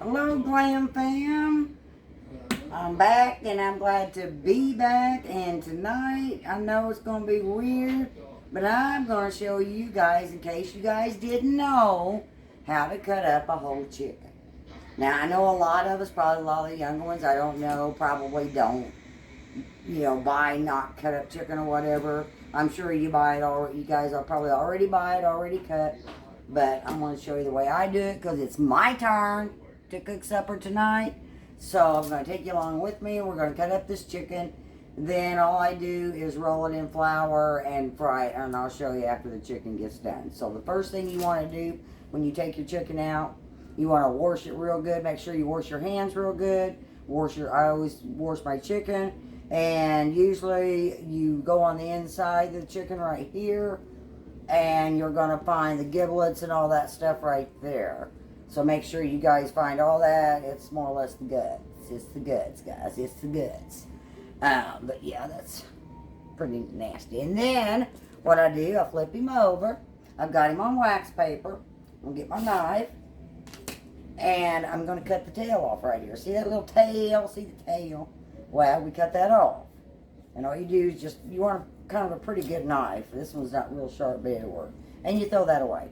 Hello, Glam Fam. I'm back and I'm glad to be back. And tonight, I know it's going to be weird, but I'm going to show you guys, in case you guys didn't know, how to cut up a whole chicken. Now, I know a lot of us, probably a lot of the younger ones, I don't know, probably don't, buy not cut up chicken or whatever. I'm sure you buy it already. You guys will probably already buy it already cut. But I'm going to show you the way I do it because it's my turn to cook supper tonight. So I'm going to take you along with me. We're going to cut up this chicken. Then all I do is roll it in flour and fry it. And I'll show you after the chicken gets done. So the first thing you want to do when you take your chicken out, you want to wash it real good. Make sure you wash your hands real good. I always wash my chicken. And usually you go on the inside of the chicken right here. And you're going to find the giblets and all that stuff right there. So make sure you guys find all that. It's more or less the guts. It's the guts, guys. It's the guts. But yeah, that's pretty nasty. And then what I do, I flip him over. I've got him on wax paper. I'm going to get my knife. And I'm going to cut the tail off right here. See that little tail? See the tail? Well, we cut that off. And all you do is you want kind of a pretty good knife. This one's not real sharp bit of work. And you throw that away.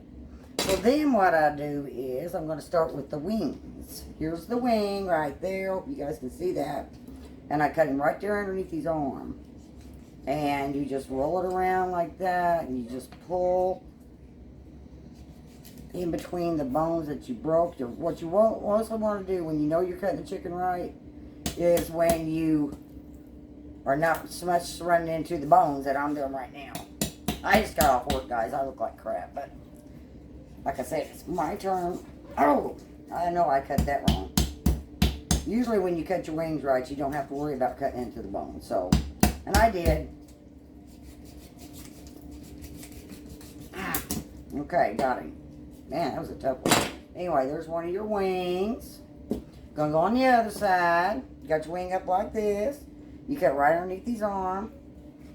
So then what I do is I'm going to start with the wings. Here's the wing right there. Hope you guys can see that. And I cut him right there underneath his arm. And you just roll it around like that. And you just pull in between the bones that you broke. What you also want to do when you know you're cutting the chicken right is when you are not so much running into the bones that I'm doing right now. I just got off work, guys. I look like crap, but like I said, it's my turn. Oh, I know I cut that wrong. Usually when you cut your wings right, you don't have to worry about cutting into the bone. So, and I did. Okay, got him. Man, that was a tough one. Anyway, there's one of your wings. Gonna go on the other side. You got your wing up like this. You cut right underneath his arm.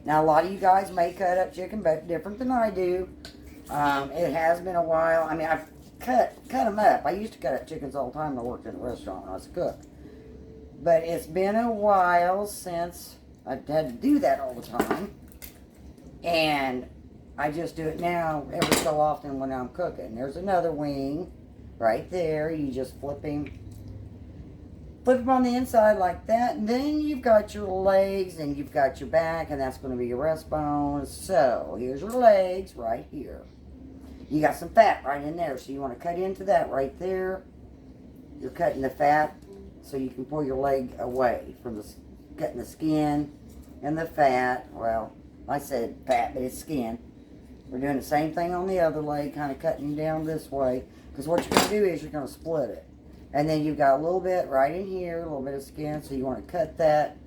Now, a lot of you guys may cut up chicken, but different than I do. It has been a while. I mean, I've cut them up. I used to cut up chickens all the time when I worked in a restaurant when I was a cook. But it's been a while since I had to do that all the time. And I just do it now every so often when I'm cooking. There's another wing right there. You just flip him on the inside like that, and then you've got your legs and you've got your back, and that's going to be your breastbone. So here's your legs right here. You got some fat right in there, so you want to cut into that right there. You're cutting the fat so you can pull your leg away from cutting the skin and the fat. Well, I said fat, but it's skin. We're doing the same thing on the other leg, kind of cutting down this way, because what you're going to do is you're going to split it. And then you've got a little bit right in here, a little bit of skin, so you want to cut that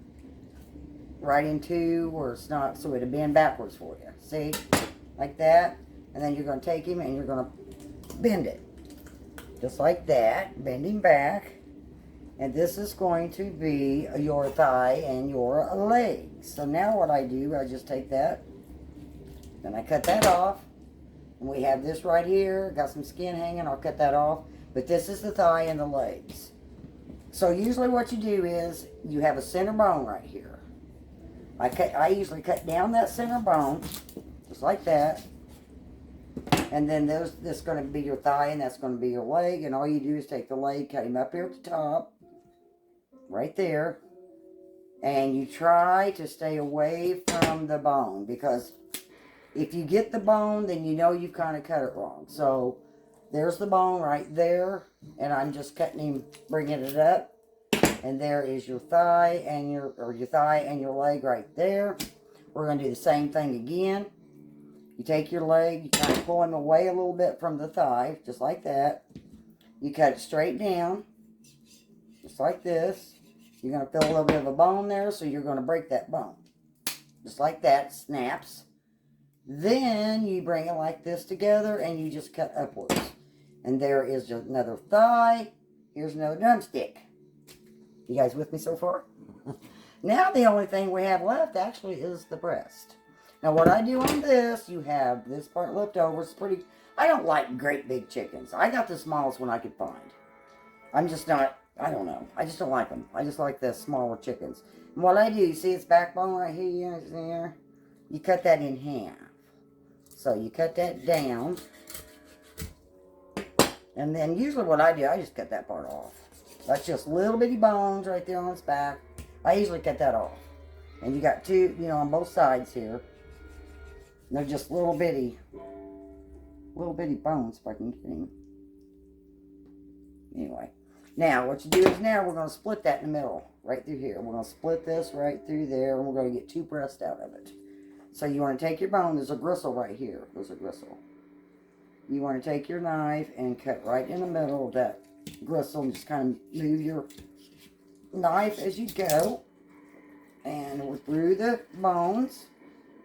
right into where it's not, so it'll bend backwards for you. See? Like that. And then you're going to take him and you're going to bend it. Just like that. Bend him back. And this is going to be your thigh and your legs. So now what I do, I just take that, then I cut that off. And we have this right here. Got some skin hanging. I'll cut that off. But this is the thigh and the legs. So usually what you do is you have a center bone right here. I usually cut down that center bone, just like that. And then this is going to be your thigh and that's going to be your leg. And all you do is take the leg, cut him up here at the top, right there. And you try to stay away from the bone, because if you get the bone, then you know you've kind of cut it wrong. So there's the bone right there, and I'm just cutting him, bringing it up, and there is your thigh and your thigh and your leg right there. We're going to do the same thing again. You take your leg, you kind of pull him away a little bit from the thigh, just like that. You cut it straight down, just like this. You're going to feel a little bit of a bone there, so you're going to break that bone. Just like that, snaps. Then you bring it like this together, and you just cut upwards. And there is another thigh. Here's another drumstick. You guys with me so far? Now the only thing we have left actually is the breast. Now what I do on this, you have this part left over. It's pretty, I don't like great big chickens. I got the smallest one I could find. I'm just not, I don't know. I just don't like them. I just like the smaller chickens. And what I do, you see its backbone right here, there? You cut that in half. So you cut that down. And then usually what I do, I just cut that part off. That's just little bitty bones right there on its back. I usually cut that off. And you got two, you know, on both sides here. And they're just little bitty bones, if I can get them. Anyway. Now, what you do is now we're going to split that in the middle, right through here. We're going to split this right through there, and we're going to get two breasts out of it. So you want to take your bone. There's a gristle right here. There's a gristle. You want to take your knife and cut right in the middle of that gristle and just kind of move your knife as you go. And we're through the bones.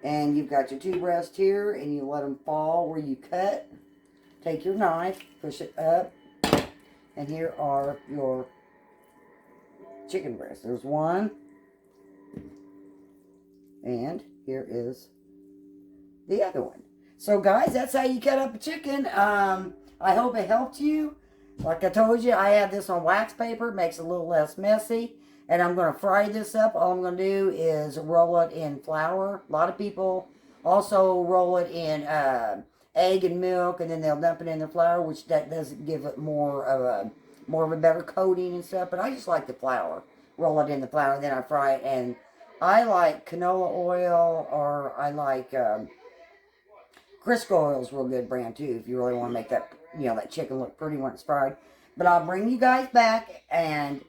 And you've got your two breasts here, and you let them fall where you cut. Take your knife, push it up. And here are your chicken breasts. There's one. And here is the other one. So guys, that's how you cut up a chicken. I hope it helped you. Like I told you, I have this on wax paper. It makes it a little less messy. And I'm going to fry this up. All I'm going to do is roll it in flour. A lot of people also roll it in egg and milk, and then they'll dump it in the flour, which that does give it more of a better coating and stuff. But I just like the flour. Roll it in the flour, then I fry it. And I like canola oil, or I like Crisco oil is a real good brand too, if you really want to make that, you know, that chicken look pretty when it's fried. But I'll bring you guys back, and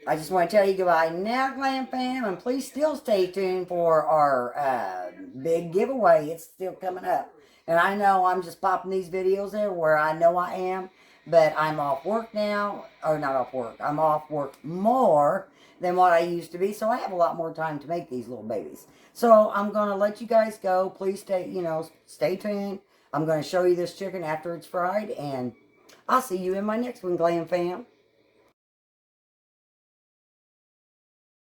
I just want to tell you goodbye now, Glam Fam, and please still stay tuned for our big giveaway. It's still coming up. And I know I'm just popping these videos everywhere. I know I am, but I'm off work now. Or not off work. I'm off work more than what I used to be, so I have a lot more time to make these little babies. So I'm going to let you guys go. Please stay tuned. I'm going to show you this chicken after it's fried, and I'll see you in my next one, Glam Fam.